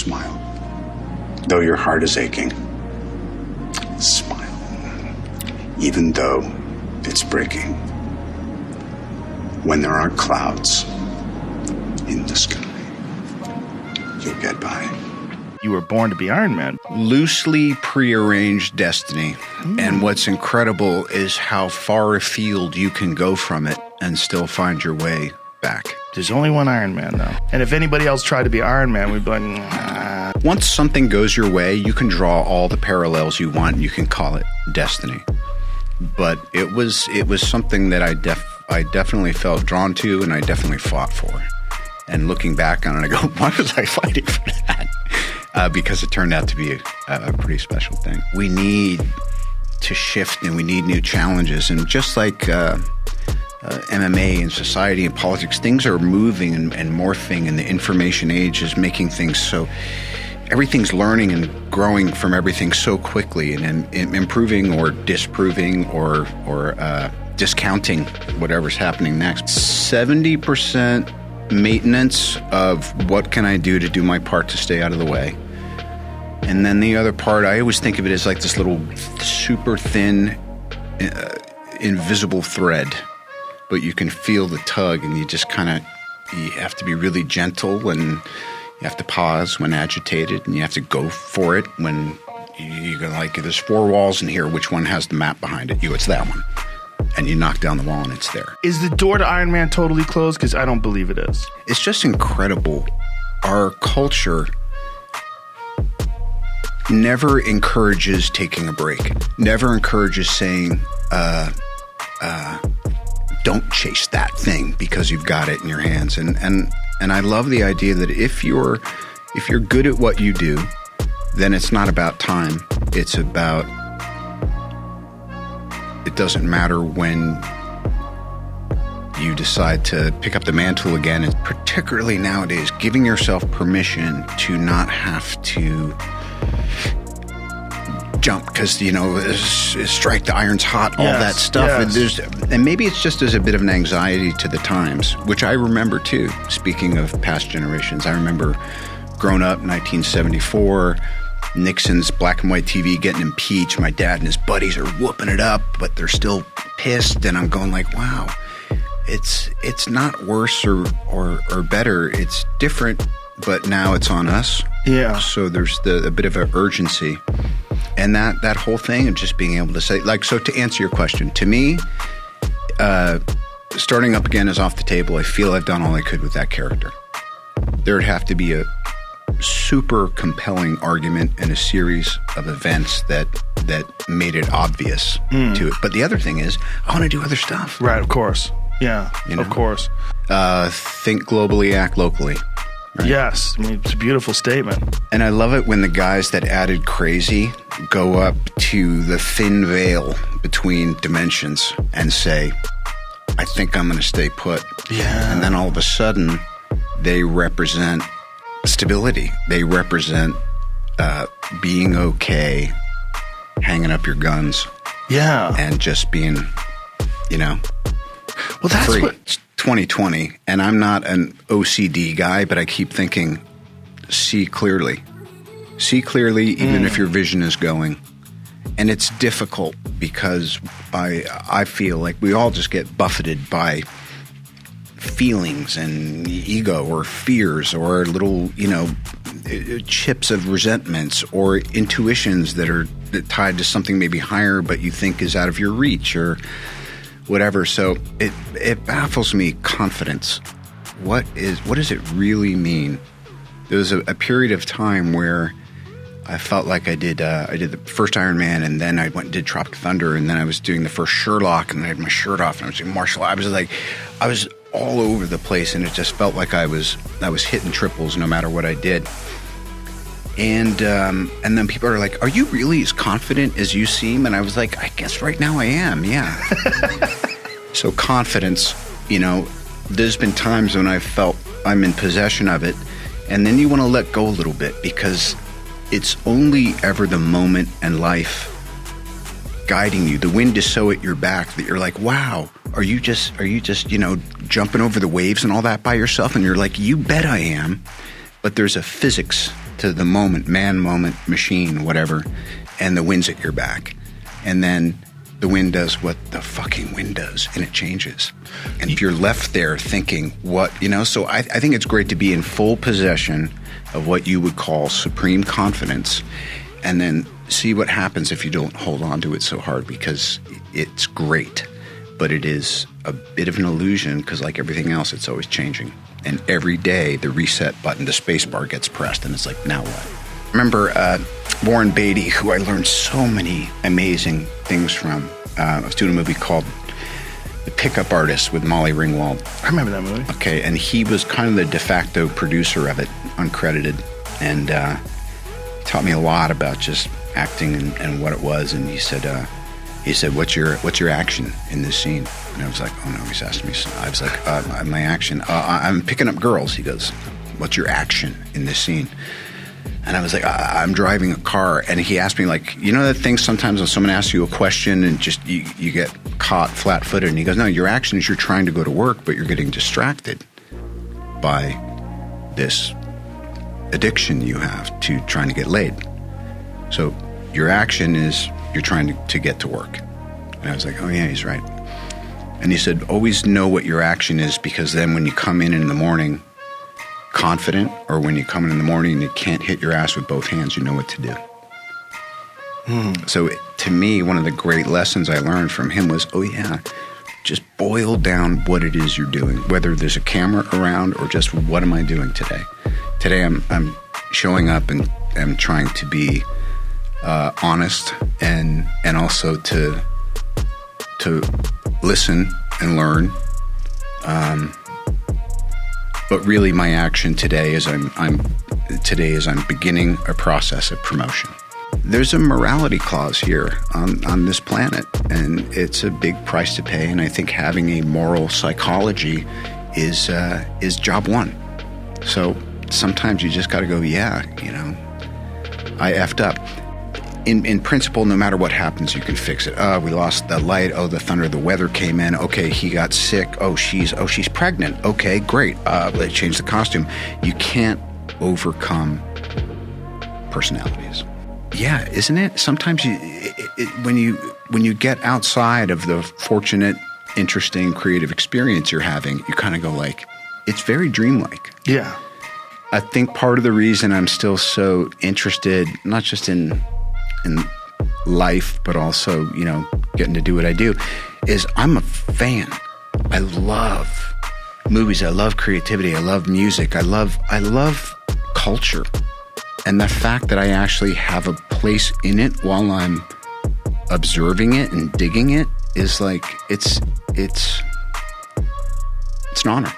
smile. Though your heart is aching, smile. Even though it's breaking. When there aren't clouds in the sky, you'll get by. You were born to be Iron Man. Loosely prearranged destiny. And what's incredible is how far afield you can go from it and still find your way back. There's only one Iron Man, though. And if anybody else tried to be Iron Man, we'd be like, nah. Once something goes your way, you can draw all the parallels you want and you can call it destiny. But it was something that I definitely felt drawn to and I definitely fought for. And looking back on it, I go, why was I fighting for that? Because it turned out to be a pretty special thing. We need to shift and we need new challenges. And just like MMA and society and politics, things are moving and morphing, and the information age is making things so... Everything's learning and growing from everything so quickly and improving or disproving or discounting whatever's happening next. 70% maintenance of what can I do to do my part to stay out of the way. And then the other part, I always think of it as like this little super thin, invisible thread. But you can feel the tug and you just you have to be really gentle and you have to pause when agitated, and you have to go for it when you're like, there's 4 walls in here. Which one has the map behind it? It's that one. And you knock down the wall and it's there. Is the door to Iron Man totally closed? Because I don't believe it is. It's just incredible. Our culture never encourages taking a break. Never encourages saying, don't chase that thing because you've got it in your hands. And I love the idea that if you're good at what you do, then it's not about time. It's about, it doesn't matter when you decide to pick up the mantle again. And particularly nowadays, giving yourself permission to not have to jump because, strike the iron's hot, all that stuff. Yes. And maybe it's just as a bit of an anxiety to the times, which I remember too. Speaking of past generations, I remember growing up in 1974, Nixon's black and white TV getting impeached. My dad and his buddies are whooping it up, but they're still pissed. And I'm going like, wow, it's not worse or better. It's different, but now it's on us. Yeah. So there's a bit of an urgency. And that whole thing of just being able to say, so to answer your question, to me, starting up again is off the table. I feel I've done all I could with that character. There'd have to be a super compelling argument and a series of events that made it obvious to it. But the other thing is, I want to do other stuff. Right, of course. Yeah, of course. Think globally, act locally. Right? Yes, I mean, it's a beautiful statement. And I love it when the guys that added crazy go up to the thin veil between dimensions and say, I think I'm going to stay put. Yeah. And then all of a sudden, they represent stability. They represent being okay, hanging up your guns. Yeah. And just being, well, that's free. what... It's 2020, and I'm not an OCD guy, but I keep thinking, see clearly. See clearly, even if your vision is going. And it's difficult because I feel like we all just get buffeted by feelings and ego or fears or little, chips of resentments or intuitions that are tied to something maybe higher but you think is out of your reach or whatever. So it baffles me, confidence. What does it really mean? There was a period of time where I felt like I did the first Iron Man, and then I went and did Tropic Thunder, and then I was doing the first Sherlock, and I had my shirt off, and I was doing martial arts. I was all over the place, and it just felt like I was hitting triples no matter what I did. And then people are like, "Are you really as confident as you seem?" And I was like, "I guess right now I am, yeah." So confidence, there's been times when I felt I'm in possession of it, and then you want to let go a little bit because it's only ever the moment and life guiding you. The wind is so at your back that you're like, wow, are you just jumping over the waves and all that by yourself? And you're like, you bet I am. but there's a physics to the moment, man, moment, machine, whatever, and the wind's at your back. And then the wind does what the fucking wind does, and it changes. And if you're left there thinking, what, so I think it's great to be in full possession of what you would call supreme confidence, and then see what happens if you don't hold on to it so hard, because it's great. But it is a bit of an illusion, because like everything else, it's always changing. And every day, the reset button, the space bar gets pressed, and it's like, now what? Remember Warren Beatty, who I learned so many amazing things from. I was doing a movie called The Pickup Artist with Molly Ringwald. I remember that movie. Okay, and he was kind of the de facto producer of it, uncredited. And he taught me a lot about just acting and what it was. And he said, what's your action in this scene? And I was like, oh no, he's asking me. So I was like, my action, I'm picking up girls. He goes, what's your action in this scene? And I was like, I'm driving a car. And he asked me, like, that thing sometimes when someone asks you a question and just you get caught flat-footed. And he goes, no, your action is you're trying to go to work, but you're getting distracted by this addiction you have to trying to get laid. So your action is you're trying to get to work. And I was like, oh yeah, he's right. And he said, always know what your action is, because then when you come in the morning confident, or when you come in the morning and you can't hit your ass with both hands, you know what to do. So to me, one of the great lessons I learned from him was, oh yeah, just boil down what it is you're doing, whether there's a camera around or just what am I doing today. Today I'm showing up and I'm trying to be honest and also to listen and learn. But really, my action today is I'm beginning a process of promotion. There's a morality clause here on this planet, and it's a big price to pay. And I think having a moral psychology is job one. So sometimes you just got to go, yeah, I effed up. In principle, no matter what happens, you can fix it. We lost the light. Oh, the thunder, the weather came in. Okay, he got sick. Oh, she's pregnant. Okay, great. Let's change the costume. You can't overcome personalities. Yeah, isn't it? Sometimes when you get outside of the fortunate, interesting, creative experience you're having, you kind of go like, it's very dreamlike. Yeah. I think part of the reason I'm still so interested, not just in life, but also, getting to do what I do, is I'm a fan. I love movies. I love creativity. I love music. I love culture. And the fact that I actually have a place in it while I'm observing it and digging it is like, it's an honor.